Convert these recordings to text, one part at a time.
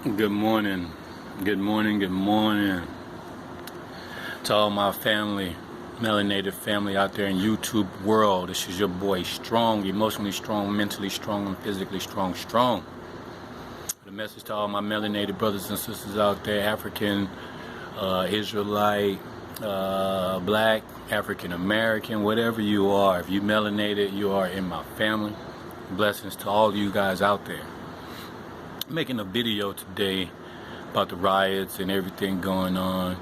Good morning, good morning, good morning to all my family, melanated family out there in YouTube world. This is your boy Strong, emotionally strong, mentally strong, and physically strong. The message to all my melanated brothers and sisters out there, African, Israelite, Black, African American, whatever you are. If you melanated, you are in my family. Blessings to all you guys out there. I'm making a video today about the riots and everything going on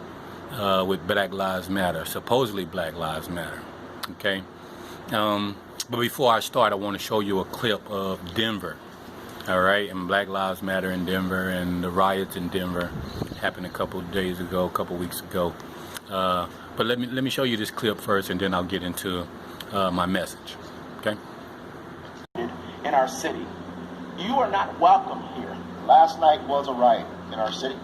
with Black Lives Matter, supposedly Black Lives Matter, okay? But before I start, I want to show you a clip of Denver, all right? And Black Lives Matter in Denver and the riots in Denver happened a couple weeks ago. But let me show you this clip first, and then I'll get into my message, okay? In our city, you are not welcome here. Last night was a riot in our city.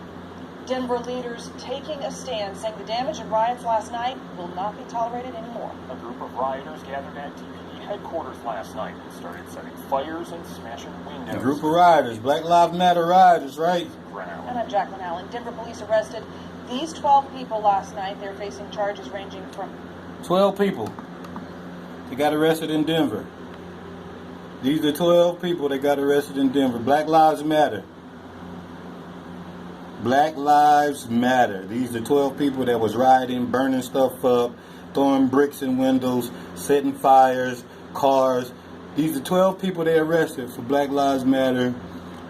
Denver leaders taking a stand, saying the damage of riots last night will not be tolerated anymore. A group of rioters gathered at DPD headquarters last night and started setting fires and smashing windows. A group of rioters, Black Lives Matter rioters, right? And I'm Jacqueline Allen. Denver police arrested these 12 people last night. They're facing charges ranging from 12 people. They got arrested in Denver. These are 12 people that got arrested in Denver. Black Lives Matter. Black Lives Matter. These are 12 people that was rioting, burning stuff up, throwing bricks in windows, setting fires, cars. These are 12 people they arrested for Black Lives Matter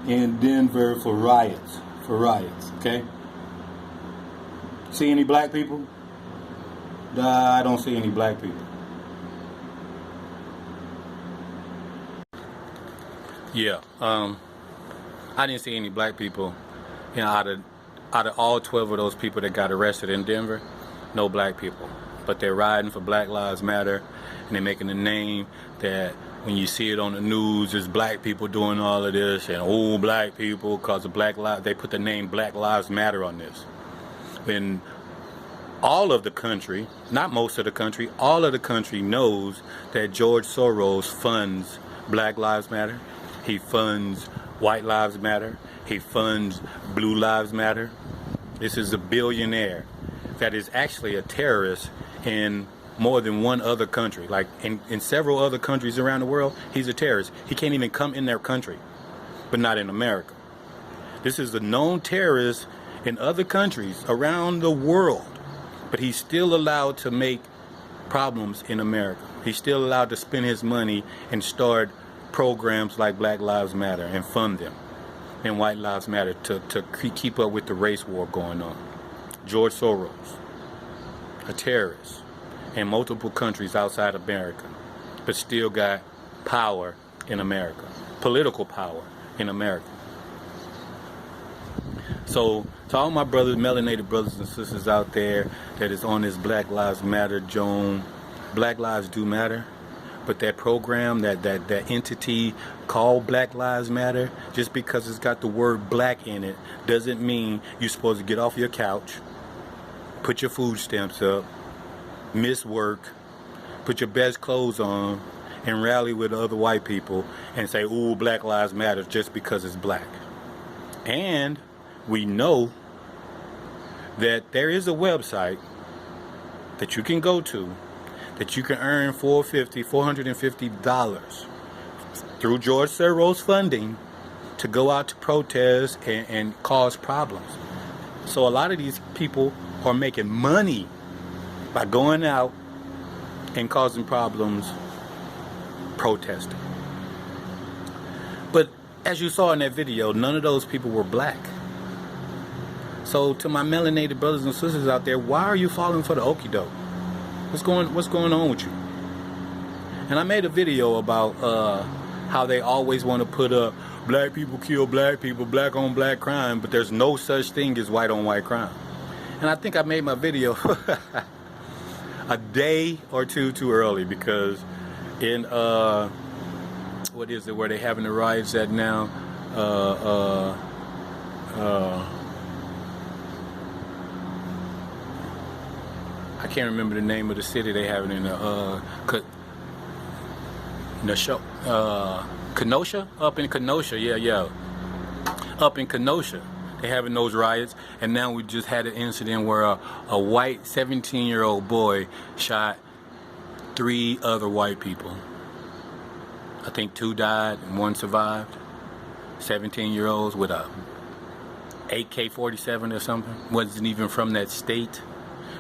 in Denver for riots. Okay? See any black people? I don't see any black people. Yeah, I didn't see any black people. You know, out of all 12 of those people that got arrested in Denver, no black people. But they're riding for Black Lives Matter, and they're making a name that when you see it on the news, it's black people doing all of this, and oh, black people, because of Black Lives, they put the name Black Lives Matter on this. When all of the country, not most of the country, all of the country knows that George Soros funds Black Lives Matter. He funds White Lives Matter. He funds Blue Lives Matter. This is a billionaire that is actually a terrorist in more than one other country. Like in several other countries around the world, he's a terrorist. He can't even come in their country, but not in America. This is a known terrorist in other countries around the world, but he's still allowed to make problems in America. He's still allowed to spend his money and start programs like Black Lives Matter and fund them, and White Lives Matter to keep up with the race war going on. George Soros, a terrorist in multiple countries outside America, but still got power in America, political power in America. So to all my brothers, melanated brothers and sisters out there that is on this Black Lives Matter Joan, Black Lives do matter. But that program, that entity called Black Lives Matter, just because it's got the word black in it, doesn't mean you're supposed to get off your couch, put your food stamps up, miss work, put your best clothes on, and rally with other white people and say, ooh, Black Lives Matter just because it's black. And we know that there is a website that you can go to that you can earn $450 through George Soros funding to go out to protest and cause problems. So a lot of these people are making money by going out and causing problems protesting. But as you saw in that video, none of those people were black. So to my melanated brothers and sisters out there, why are you falling for the okie doke? What's going on with you? And I made a video about how they always want to put up black people kill black people, black on black crime, but there's no such thing as white on white crime. And I think I made my video a day or two too early, because in what is it where they having the riots at now? I can't remember the name of the city they have it in Kenosha, up in Kenosha, up in Kenosha. They having those riots, and now we just had an incident where a white 17-year-old boy shot 3 other white people. I think 2 died and 1 survived. 17-year-olds with a AK-47 or something. Wasn't even from that state.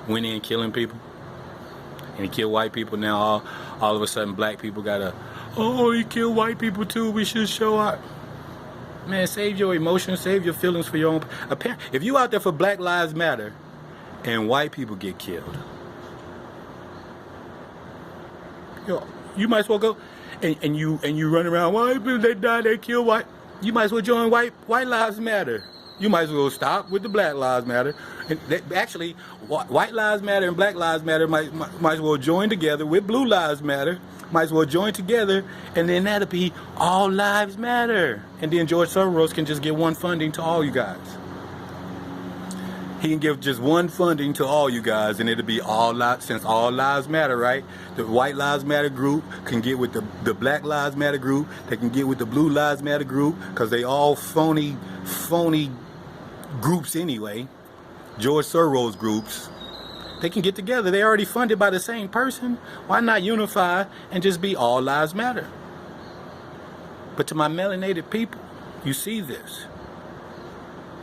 Went in killing people. And he killed white people. Now all of a sudden black people gotta, oh, he killed white people too, we should show up. Man, save your emotions, save your feelings for your own. If you out there for Black Lives Matter and white people get killed, you might as well go and you run around, white people, they die, they kill white. You might as well join White Lives Matter. You might as well stop with the Black Lives Matter. And actually, White Lives Matter and Black Lives Matter might as well join together with Blue Lives Matter. Might as well join together, and then that'll be All Lives Matter. And then George Soros can just give one funding to all you guys. He can give just one funding to all you guys, and it'll be since All Lives Matter, right? The White Lives Matter group can get with the Black Lives Matter group. They can get with the Blue Lives Matter group, because they all phony groups anyway. George Soros groups. They can get together. They're already funded by the same person. Why not unify and just be All Lives Matter? But to my melanated people, you see this.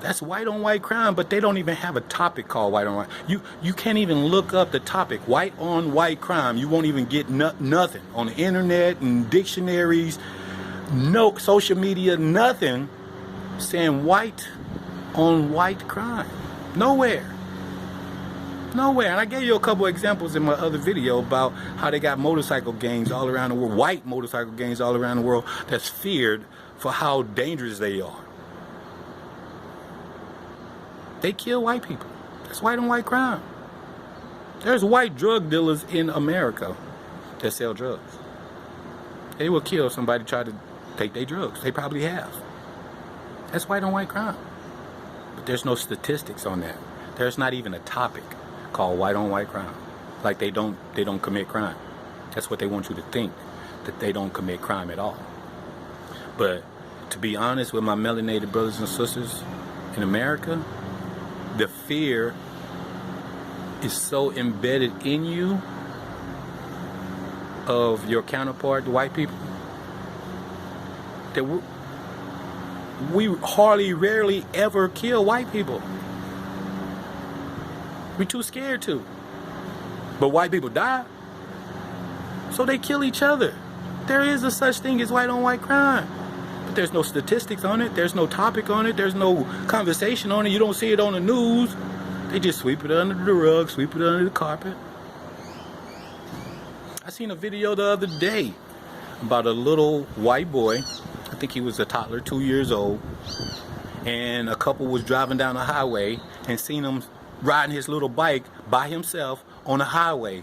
That's white on white crime, but they don't even have a topic called white on white. You can't even look up the topic, white on white crime. You won't even get nothing on the internet and dictionaries, no social media, nothing saying white on white crime. Nowhere. Nowhere. And I gave you a couple examples in my other video about how they got motorcycle gangs all around the world, white motorcycle gangs all around the world that's feared for how dangerous they are. They kill white people. That's white on white crime. There's white drug dealers in America that sell drugs. They will kill somebody try to take their drugs. They probably have. That's white on white crime. But there's no statistics on that. There's not even a topic called white on white crime. Like they don't commit crime. That's what they want you to think, that they don't commit crime at all. But to be honest with my melanated brothers and sisters in America, the fear is so embedded in you of your counterpart, the white people, that we hardly, rarely ever kill white people. We're too scared to. But white people die, so they kill each other. There is a such thing as white on white crime. But there's no statistics on it. There's no topic on it. There's no conversation on it. You don't see it on the news. They just sweep it under the rug, sweep it under the carpet. I seen a video the other day about a little white boy. I think he was a toddler, 2 years old. And a couple was driving down the highway and seen him riding his little bike by himself on the highway.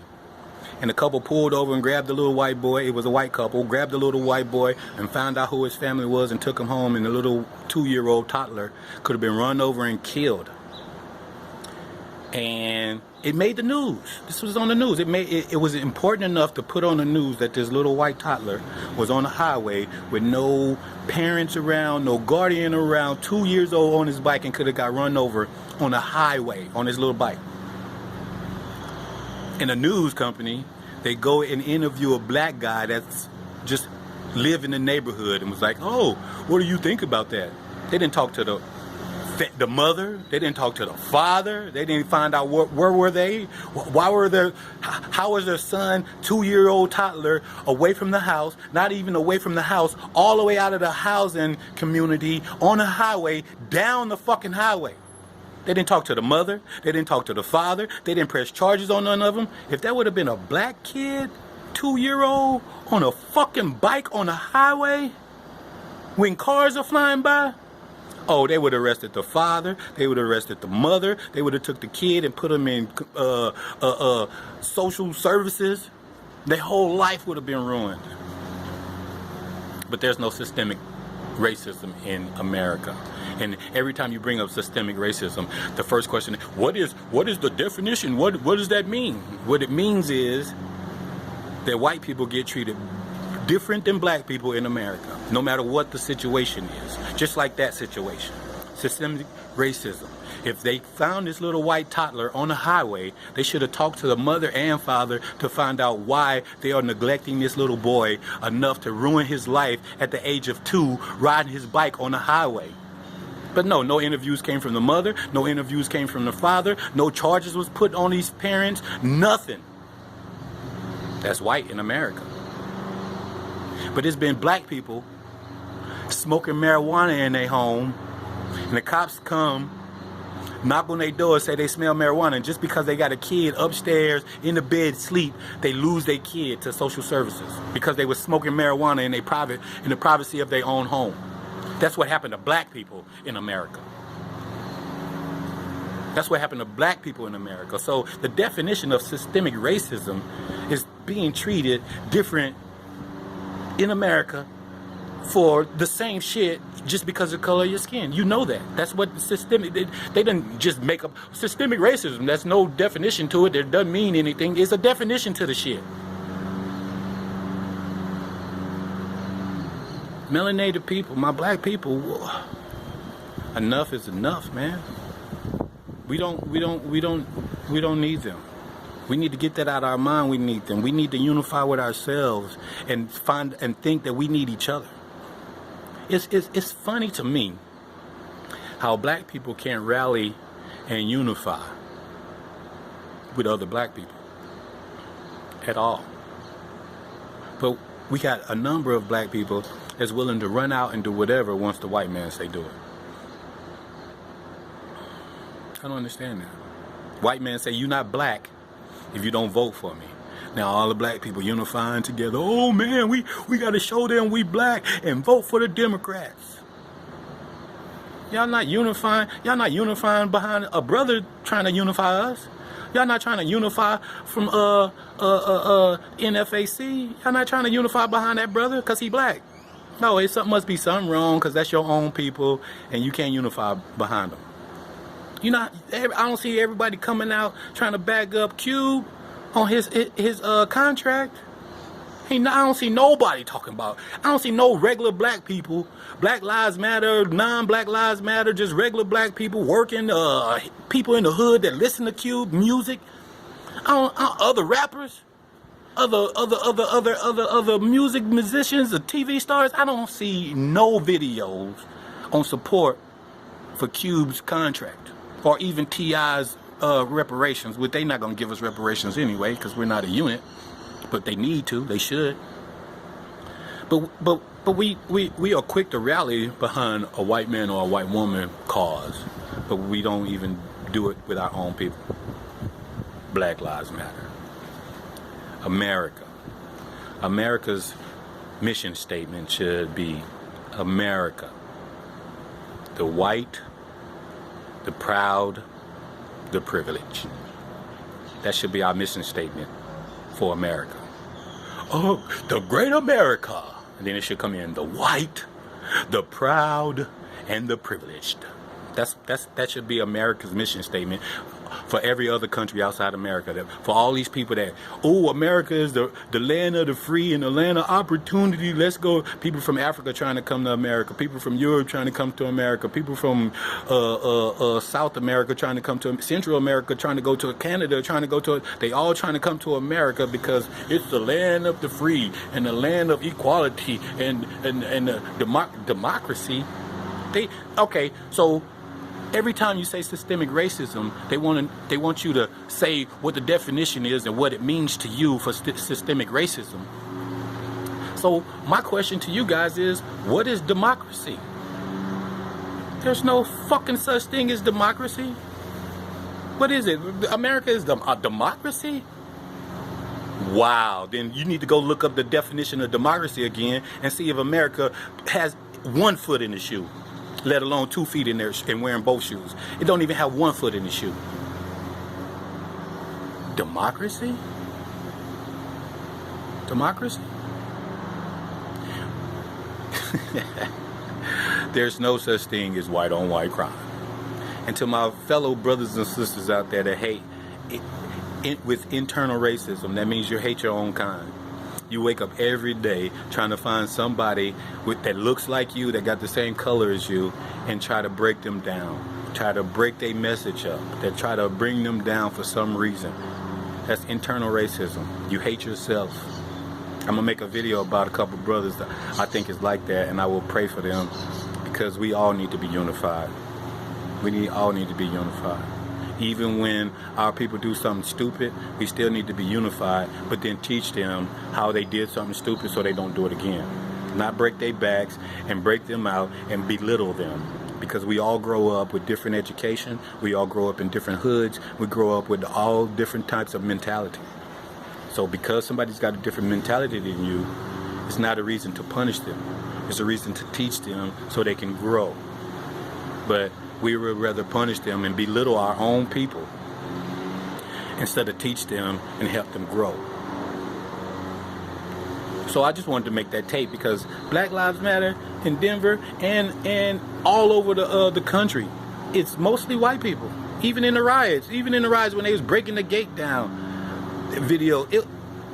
And the couple pulled over and grabbed the little white boy. It was a white couple. Grabbed the little white boy and found out who his family was and took him home. And the little 2-year-old toddler could have been run over and killed. And it made the news. This was on the news. It was important enough to put on the news that this little white toddler was on the highway with no parents around, no guardian around, 2 years old on his bike, and could have got run over on the highway on his little bike. In a news company, they go and interview a black guy that's just lived in the neighborhood and was like, oh, what do you think about that? They didn't talk to the mother. They didn't talk to the father. They didn't find out where were they? Why were there? How was their son, 2-year-old toddler, away from the house? Not even away from the house, all the way out of the housing community on the highway, down the fucking highway. They didn't talk to the mother. They didn't talk to the father. They didn't press charges on none of them. If that would have been a black kid, 2-year-old, on a fucking bike on the highway, when cars are flying by, oh, they would have arrested the father. They would have arrested the mother. They would have took the kid and put him in social services. Their whole life would have been ruined. But there's no systemic racism in America. And every time you bring up systemic racism, the first question is, what is the definition? What does that mean? What it means is that white people get treated different than black people in America, no matter what the situation is. Just like that situation. racism. If they found this little white toddler on the highway, they should have talked to the mother and father to find out why they are neglecting this little boy enough to ruin his life at the age of 2 riding his bike on the highway. But no interviews came from the mother, no interviews came from the father, no charges was put on these parents, nothing. That's white in America. But it's been black people smoking marijuana in their home, and the cops come, knock on their door, say they smell marijuana, and just because they got a kid upstairs in the bed sleep, they lose their kid to social services because they were smoking marijuana in the privacy of their own home. That's what happened to black people in America. That's what happened to black people in America. So the definition of systemic racism is being treated different in America for the same shit just because of the color of your skin. You know that. That's what systemic, they didn't just make up systemic racism. There's no definition to it. It doesn't mean anything. It's a definition to the shit. Melanated people, my black people, enough is enough, man. We don't need them. We need to get that out of our mind. We need them. We need to unify with ourselves and find and think that we need each other. It's funny to me how black people can't rally and unify with other black people at all. But we got a number of black people that's willing to run out and do whatever once the white man say do it. I don't understand that. White man say you're not black if you don't vote for me. Now all the black people unifying together. Oh man, we got to show them we black and vote for the Democrats. Y'all not unifying. Y'all not unifying behind a brother trying to unify us. Y'all not trying to unify from NFAC. Y'all not trying to unify behind that brother because he black. No, must be something wrong because that's your own people and you can't unify behind them. I don't see everybody coming out trying to back up Cube on his contract. I don't see nobody talking about. I don't see no regular black people, Black Lives Matter, non-Black Lives Matter, just regular black people working, people in the hood that listen to Cube music. Other rappers, other musicians, the TV stars. I don't see no videos on support for Cube's contract or even T.I.'s reparations. Which they not gonna give us reparations anyway because we're not a unit. But they need to. They should. But we are quick to rally behind a white man or a white woman cause, but we don't even do it with our own people. Black Lives Matter. America's mission statement should be America, the white, the proud, the privileged. That should be our mission statement for America. Oh, the great America. And then it should come in the white, the proud, and the privileged. That should be America's mission statement for every other country outside America. For all these people that, America is the land of the free and the land of opportunity. Let's go. People from Africa trying to come to America. People from Europe trying to come to America. People from South America trying to come to Central America, trying to go to Canada, they all trying to come to America because it's the land of the free and the land of equality and democracy. So every time you say systemic racism, they want you to say what the definition is and what it means to you for systemic racism. So my question to you guys is, what is democracy? There's no fucking such thing as democracy. What is it? America is a democracy? Wow. Then you need to go look up the definition of democracy again and see if America has 1 foot in the shoe, let alone 2 feet in there and wearing both shoes. It don't even have 1 foot in the shoe. Democracy? Democracy? There's no such thing as white on white crime. And to my fellow brothers and sisters out there that hate with internal racism, that means you hate your own kind. You wake up every day trying to find somebody that looks like you, that got the same color as you, and try to break them down. try to break their message up, that try to bring them down for some reason. That's internal racism. You hate yourself. I'm gonna make a video about a couple brothers that I think is like that, and I will pray for them, because we all need to be unified. All need to be unified. Even when our people do something stupid, we still need to be unified, but then teach them how they did something stupid so they don't do it again. Not break their backs and break them out and belittle them. Because we all grow up with different education, we all grow up in different hoods, we grow up with all different types of mentality. So because somebody's got a different mentality than you, it's not a reason to punish them. It's a reason to teach them so they can grow. But we would rather punish them and belittle our own people instead of teach them and help them grow. So I just wanted to make that tape because Black Lives Matter in Denver and all over the country, it's mostly white people. Even in the riots when they was breaking the gate down,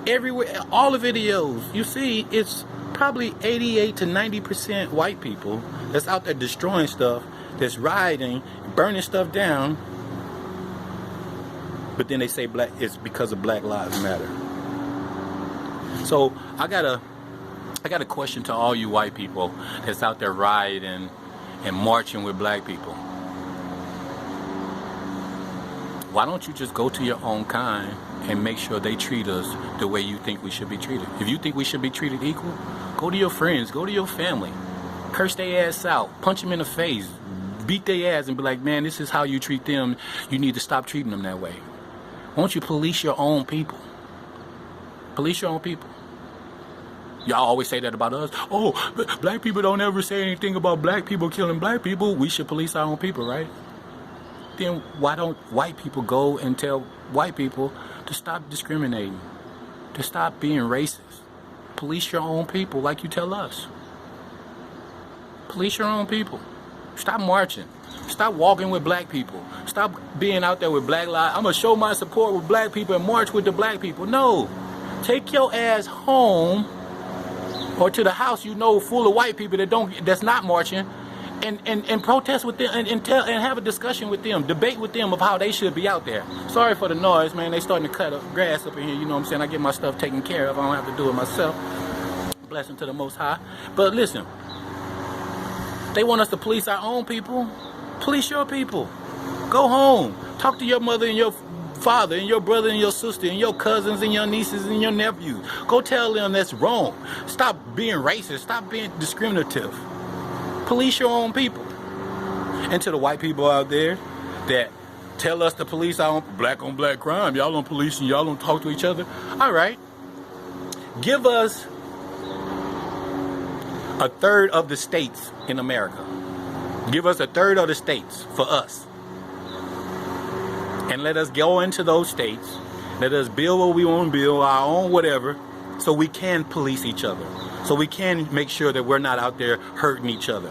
everywhere, all the videos you see, it's probably 88 to 90% white people that's out there destroying stuff, that's rioting, burning stuff down. But then they say it's because of Black Lives Matter. So I got a question to all you white people that's out there rioting and marching with black people. Why don't you just go to your own kind and make sure they treat us the way you think we should be treated? If you think we should be treated equal, go to your friends, go to your family, curse their ass out, punch them in the face, beat their ass and be like, man, this is how you treat them. You need to stop treating them that way. Why don't you police your own people? Police your own people. Y'all always say that about us. Oh, black people don't ever say anything about black people killing black people. We should police our own people, right? Then why don't white people go and tell white people to stop discriminating, to stop being racist? Police your own people like you tell us. Police your own people. Stop marching. Stop walking with black people. Stop being out there with black lives. I'm going to show my support with black people and march with the black people. No. Take your ass home or to the house full of white people that's not marching and protest with them and have a discussion with them, debate with them of how they should be out there. Sorry for the noise, man. They starting to cut up grass up in here, you know what I'm saying? I get my stuff taken care of. I don't have to do it myself. Blessing to the Most High. But listen, they want us to police our own people. Police your people. Go home. Talk to your mother and your father and your brother and your sister and your cousins and your nieces and your nephews. Go tell them that's wrong. Stop being racist. Stop being discriminative. Police your own people. And to the white people out there that tell us to police our own black on black crime, y'all don't police and y'all don't talk to each other. All right. Give us a third of the states in America. Give us a third of the states for us. And let us go into those states. Let us build what we want to build, our own whatever, so we can police each other. So we can make sure that we're not out there hurting each other.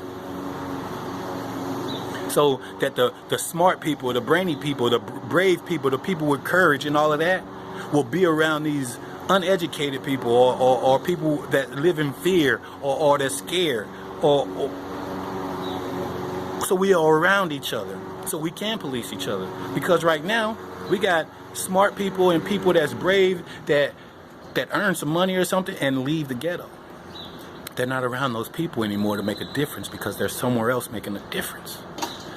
So that the smart people, the brainy people, the brave people, the people with courage and all of that will be around these uneducated people or people that live in fear or they're scared. So we are around each other. So we can police each other. Because right now, we got smart people and people that's brave that earn some money or something and leave the ghetto. They're not around those people anymore to make a difference because they're somewhere else making a difference.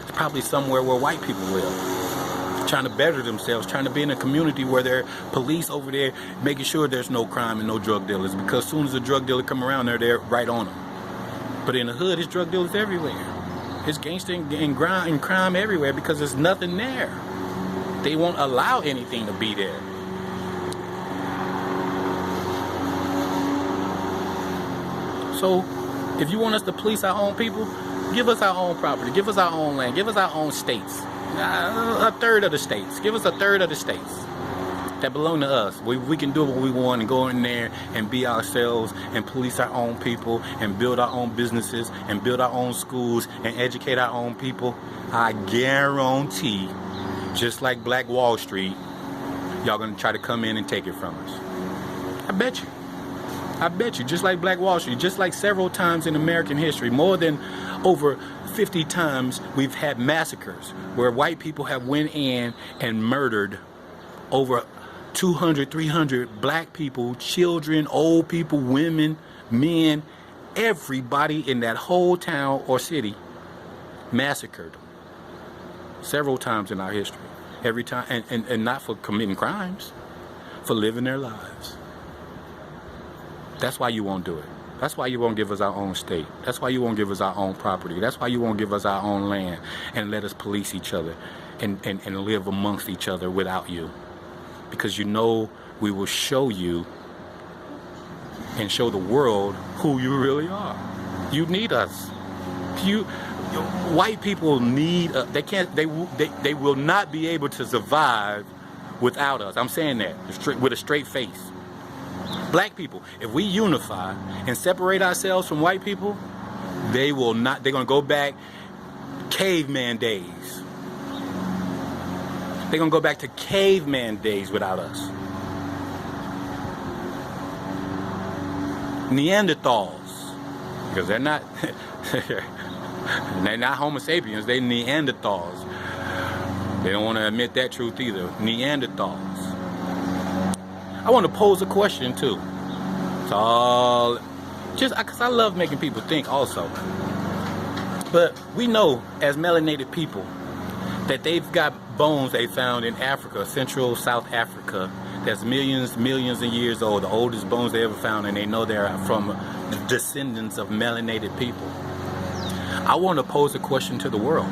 It's probably somewhere where white people live, trying to better themselves, trying to be in a community where there are police over there making sure there's no crime and no drug dealers, because as soon as a drug dealer come around there, they're right on them. But in the hood, it's drug dealers everywhere. It's gangster and crime everywhere because there's nothing there. They won't allow anything to be there. So, if you want us to police our own people, give us our own property, give us our own land, give us our own states. A third of the states. Give us a third of the states that belong to us. We can do what we want and go in there and be ourselves and police our own people and build our own businesses and build our own schools and educate our own people. I guarantee, just like Black Wall Street, y'all gonna try to come in and take it from us. I bet you, just like Black Wall Street, just like several times in American history, more than Over 50 times we've had massacres where white people have went in and murdered over 200, 300 black people, children, old people, women, men, everybody in that whole town or city massacred several times in our history. Every time, and not for committing crimes, for living their lives. That's why you won't do it. That's why you won't give us our own state. That's why you won't give us our own property. That's why you won't give us our own land and let us police each other and live amongst each other without you. Because you know we will show you and show the world who you really are. You need us. White people need us. They will not be able to survive without us. I'm saying that with a straight face. Black people, if we unify and separate ourselves from white people, they will not. They're gonna go back caveman days. They're gonna go back to caveman days without us. Neanderthals, because they're not they're not Homo sapiens, they're Neanderthals. They don't want to admit that truth either. Neanderthals. I want to pose a question too. It's all just because I love making people think also. But we know as melanated people that they've got bones they found in Africa, Central South Africa, that's millions of years old, the oldest bones they ever found, and they know they're from descendants of melanated people. I want to pose a question to the world.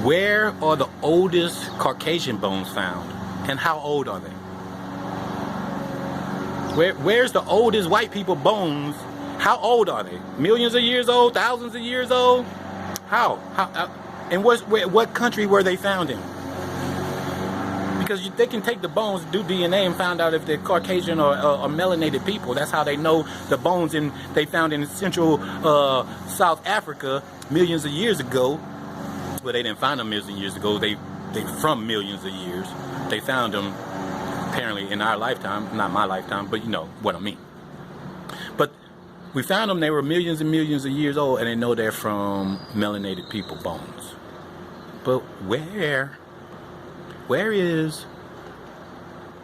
Where are the oldest Caucasian bones found, and how old are they? Where's the oldest white people bones? How old are they? Millions of years old? Thousands of years old? How? And what country were they found in? Because they can take the bones, do DNA, and find out if they're Caucasian or melanated people. That's how they know the bones they found in Central South Africa millions of years ago. Well, they didn't find them millions of years ago. They from millions of years. They found them apparently in our lifetime, not my lifetime, but you know what I mean. But we found them, they were millions and millions of years old, and they know they're from melanated people bones. But where is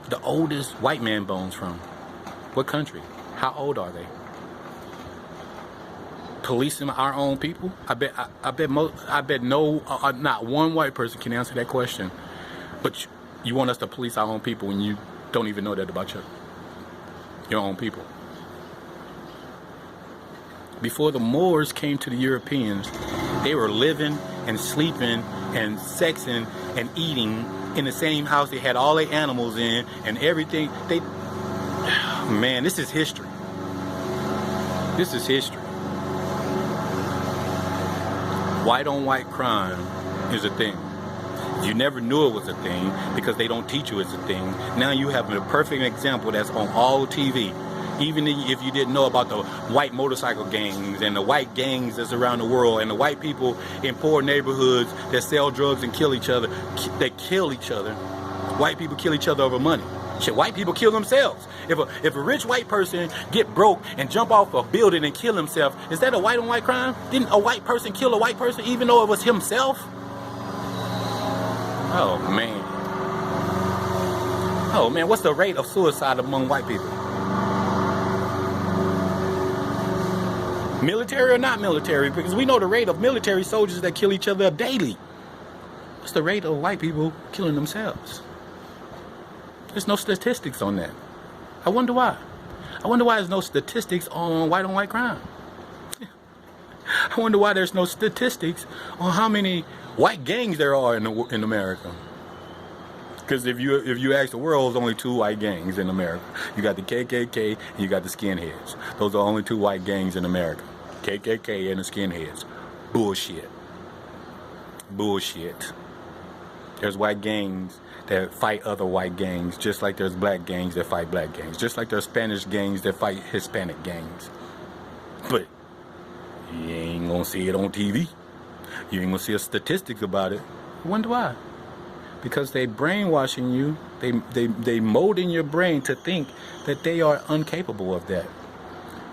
the oldest white man bones from? What country? How old are they? Policing our own people? I bet not one white person can answer that question. But you want us to police our own people when you don't even know that about your own people. Before the Moors came to the Europeans, they were living and sleeping and sexing and eating in the same house. They had all their animals in and everything. Man, this is history. This is history. White on white crime is a thing. You never knew it was a thing because they don't teach you it's a thing. Now you have a perfect example that's on all TV. Even if you didn't know about the white motorcycle gangs and the white gangs that's around the world and the white people in poor neighborhoods that sell drugs and kill each other, they kill each other. White people kill each other over money. Shit, white people kill themselves. If a rich white person get broke and jump off a building and kill himself, is that a white on white crime? Didn't a white person kill a white person even though it was himself? Oh man, what's the rate of suicide among white people? Military or not military? Because we know the rate of military soldiers that kill each other daily. What's the rate of white people killing themselves? There's no statistics on that. I wonder why. I wonder why there's no statistics on white crime. I wonder why there's no statistics on how many white gangs there are in America. Because if you ask the world, there's only 2 white gangs in America. You got the KKK and you got the skinheads. Those are only 2 white gangs in America. KKK and the skinheads. Bullshit. Bullshit. There's white gangs that fight other white gangs, just like there's black gangs that fight black gangs, just like there's Spanish gangs that fight Hispanic gangs. But you ain't gonna see it on TV. You ain't gonna see a statistics about it. I wonder why. Because they brainwashing you. They molding your brain to think that they are incapable of that.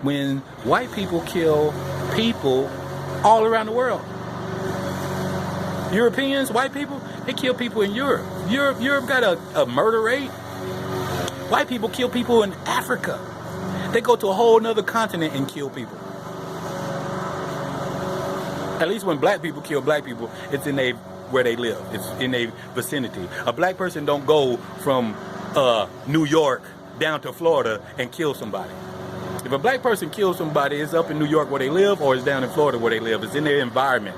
When white people kill people all around the world. Europeans, white people, they kill people in Europe. Europe got a murder rate. White people kill people in Africa. They go to a whole nother continent and kill people. At least when black people kill black people, it's in where they live. It's in a vicinity. A black person don't go from New York down to Florida and kill somebody. If a black person kills somebody, it's up in New York where they live, or it's down in Florida where they live. It's in their environment.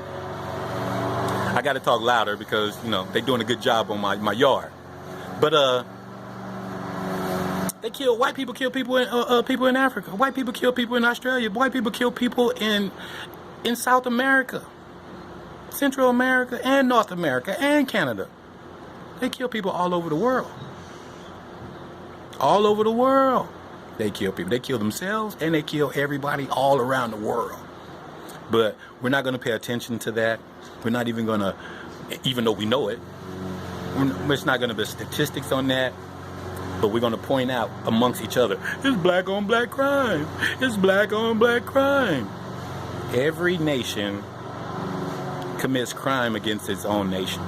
I got to talk louder because, you know, they're doing a good job on my yard. But white people kill people in Africa. White people kill people in Australia. White people kill people in South America, Central America, and North America, and Canada. They kill people all over the world. All over the world. They kill people. They kill themselves, and they kill everybody all around the world. But we're not going to pay attention to that. We're not even going to, even though we know it, it's not going to be statistics on that. But we're going to point out amongst each other, it's black on black crime. It's black on black crime. Every nation commits crime against its own nation.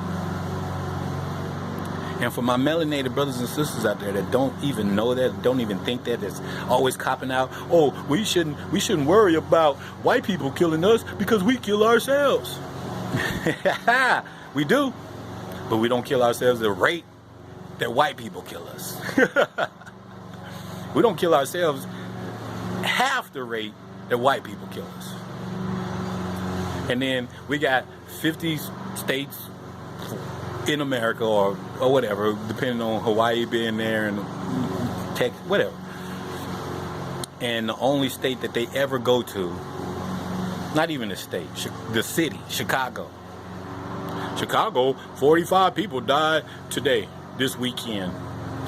And for my melanated brothers and sisters out there that don't even know that, don't even think that, that's always copping out, oh, we shouldn't worry about white people killing us because we kill ourselves. We do, but we don't kill ourselves at the rate that white people kill us. We don't kill ourselves half the rate that white people kill us. And then we got 50 states in America or whatever, depending on Hawaii being there and Texas, whatever. And the only state that they ever go to, not even the state, the city, Chicago. Chicago, 45 people died today, this weekend.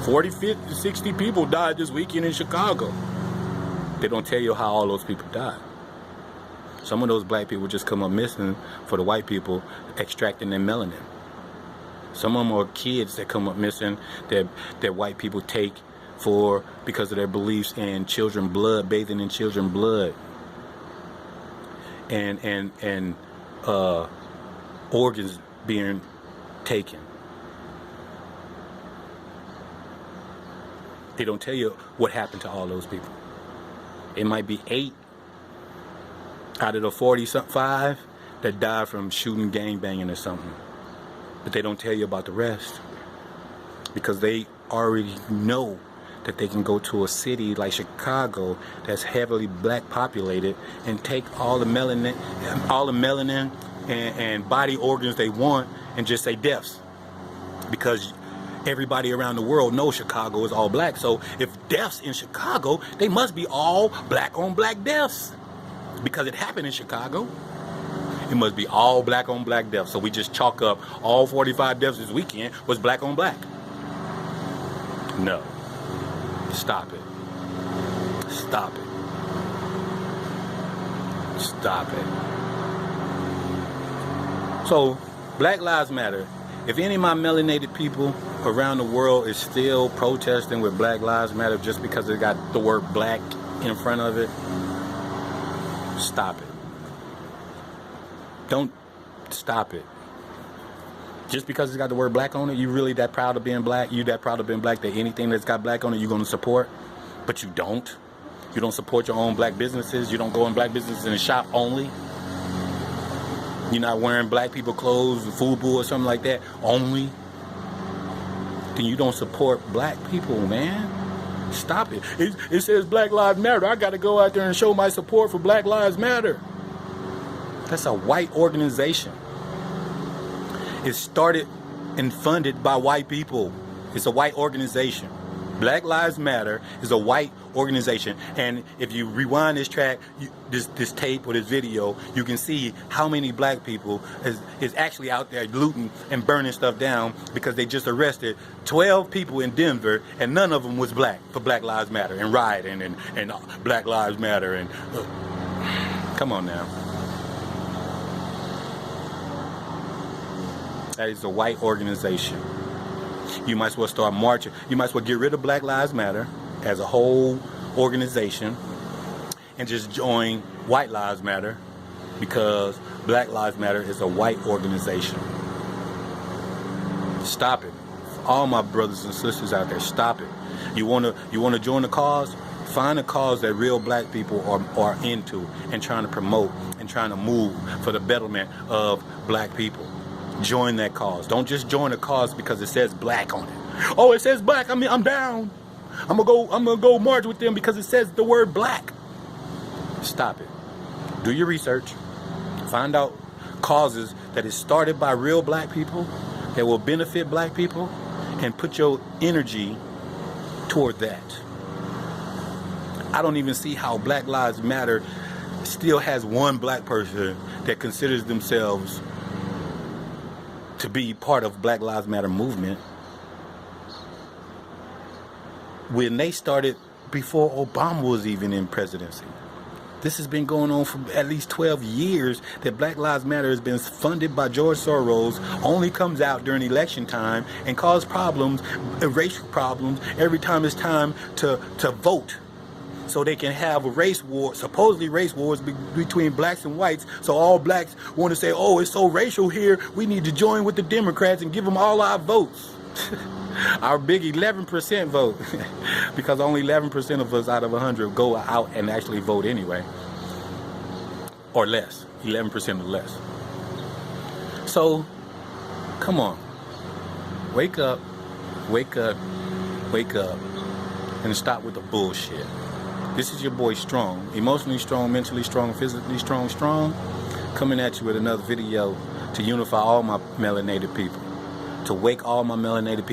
40, 50, 60 people died this weekend in Chicago. They don't tell you how all those people died. Some of those black people just come up missing for the white people extracting their melanin. Some of them are kids that come up missing that white people take because of their beliefs in children blood, bathing in children blood, and organs being taken. They don't tell you what happened to all those people. It might be 8 out of the 45 that died from shooting, gangbanging or something. But they don't tell you about the rest because they already know that they can go to a city like Chicago that's heavily black populated and take all the melanin and body organs they want and just say deaths. Because everybody around the world knows Chicago is all black. So if deaths in Chicago, they must be all black on black deaths. Because it happened in Chicago. It must be all black on black deaths. So we just chalk up all 45 deaths this weekend was black on black. No. Stop it. Stop it. Stop it. So, Black Lives Matter. If any of my melanated people around the world is still protesting with Black Lives Matter just because it got the word black in front of it, stop it. Don't stop it. Just because it's got the word black on it, you really that proud of being black? You that proud of being black that anything that's got black on it you're going to support? But you don't. You don't support your own black businesses. You don't go in black businesses and shop only. You're not wearing black people clothes, FUBU or something like that only. Then you don't support black people, man. Stop it. It says Black Lives Matter. I got to go out there and show my support for Black Lives Matter. That's a white organization. It's started and funded by white people. It's a white organization. Black Lives Matter is a white organization. And if you rewind this track, this tape or this video, you can see how many black people is actually out there looting and burning stuff down because they just arrested 12 people in Denver and none of them was black for Black Lives Matter and rioting and Black Lives Matter and come on now. That is a white organization. You might as well start marching. You might as well get rid of Black Lives Matter as a whole organization and just join White Lives Matter because Black Lives Matter is a white organization. Stop it. All my brothers and sisters out there, stop it. You wanna join the cause? Find a cause that real black people are into and trying to promote and trying to move for the betterment of black people. Join that cause. Don't just join a cause because it says black on it. Oh, it says black. I mean, I'm down. I'm gonna go march with them because it says the word black. Stop it. Do your research. Find out causes that is started by real black people that will benefit black people, and put your energy toward that. I don't even see how Black Lives Matter still has one black person that considers themselves to be part of Black Lives Matter movement when they started before Obama was even in presidency. This has been going on for at least 12 years that Black Lives Matter has been funded by George Soros, only comes out during election time and causes problems, racial problems, every time it's time to vote. So they can have a race war, supposedly race wars between blacks and whites. So all blacks want to say, oh, it's so racial here, we need to join with the Democrats and give them all our votes. Our big 11% vote. Because only 11% of us out of 100 go out and actually vote anyway. Or less. 11% or less. So, come on. Wake up. Wake up. Wake up. And stop with the bullshit. This is your boy Strong. Emotionally strong, mentally strong, physically strong. Coming at you with another video to unify all my melanated people. To wake all my melanated people